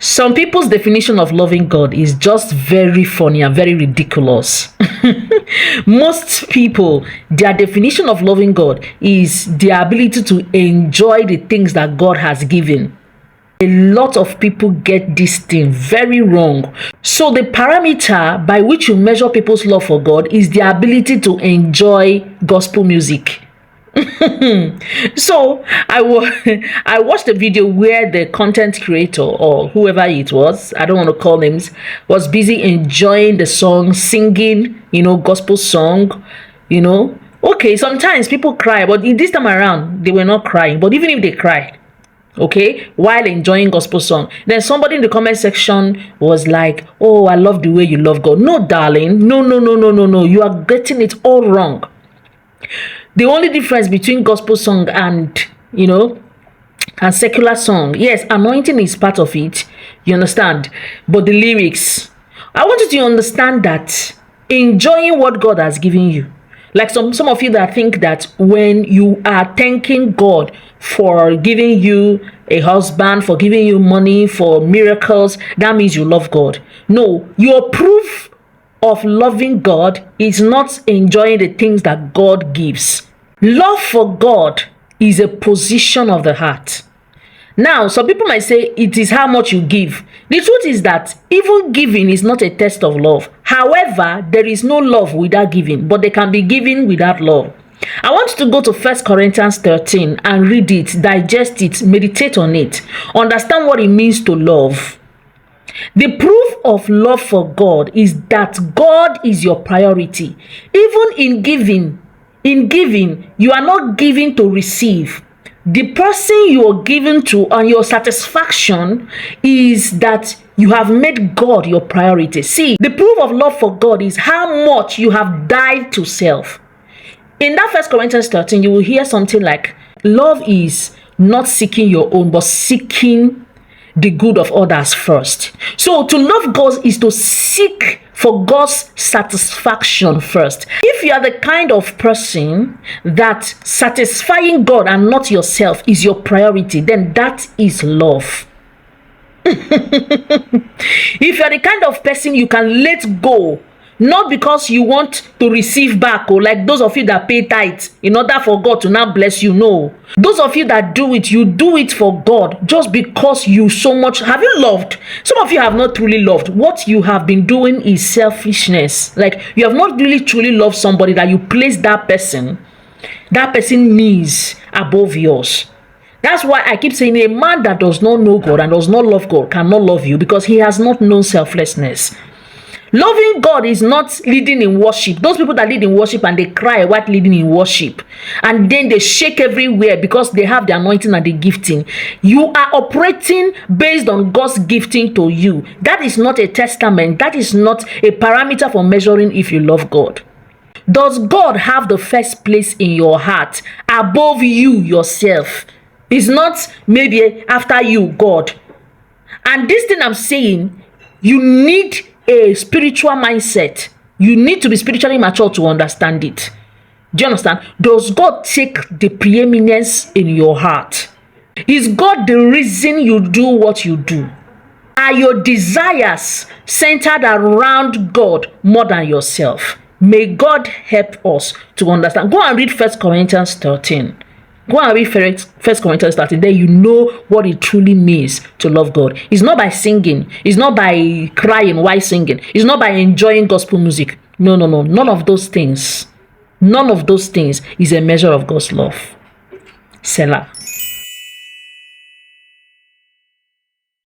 Some people's definition of loving God is just very funny and very ridiculous. Most people, their definition of loving God is the ability to enjoy the things that God has given. A lot of people get this thing very wrong. So the parameter by which you measure people's love for God is the ability to enjoy gospel music. So I watched a video where the content creator, or whoever it was, I don't want to call names, was busy enjoying the song, singing, gospel song, Okay, sometimes people cry, but this time around, they were not crying. But even if they cried, okay, while enjoying gospel song, then somebody in the comment section was like, oh, I love the way you love God. No, darling, no, you are getting it all wrong. The only difference between gospel song and and secular song, yes, anointing is part of it, you understand, but the lyrics, I want you to understand that enjoying what God has given you, like some of you that think that when you are thanking God for giving you a husband, for giving you money, for miracles, that means you love God. No, your proof of loving God is not enjoying the things that God gives. Love for God is a position of the heart. Now, some people might say it is how much you give. The truth is that even giving is not a test of love. However, there is no love without giving, but there can be giving without love. I want you to go to 1 Corinthians 13 and read it, digest it, meditate on it, understand what it means to love. The proof of love for God is that God is your priority. Even in giving, you are not giving to receive. The person you are giving to and your satisfaction is that you have made God your priority. See, the proof of love for God is how much you have died to self. In that 1 Corinthians 13, you will hear something like, love is not seeking your own, but seeking the good of others first. So to love God is to seek for God's satisfaction first. If you are the kind of person that satisfying God and not yourself is your priority, then that is love. If you are the kind of person you can let go, not because you want to receive back, or like those of you that pay tithes in order for God to now bless you. No. Those of you that do it, you do it for God just because you so much. Have you loved? Some of you have not truly loved. What you have been doing is selfishness. Like you have not really truly loved somebody that you place that person needs above yours. That's why I keep saying a man that does not know God and does not love God cannot love you, because he has not known selflessness. Loving God is not leading in worship. Those people that lead in worship and they cry while leading in worship, and then they shake everywhere because they have the anointing and the gifting. You are operating based on God's gifting to you. That is not a testament. That is not a parameter for measuring if you love God. Does God have the first place in your heart above you yourself? It's not maybe after you, God. And this thing I'm saying, you need a spiritual mindset. You need to be spiritually mature to understand it. Do you understand? Does God take the preeminence in your heart? Is God the reason you do what you do? Are your desires centered around God more than yourself? May God help us to understand. Go and read 1 Corinthians 13. Go and read 1 Corinthians 13. Then you know what it truly means to love God. It's not by singing. It's not by crying while singing. It's not by enjoying gospel music. No. None of those things. None of those things is a measure of God's love. Selah.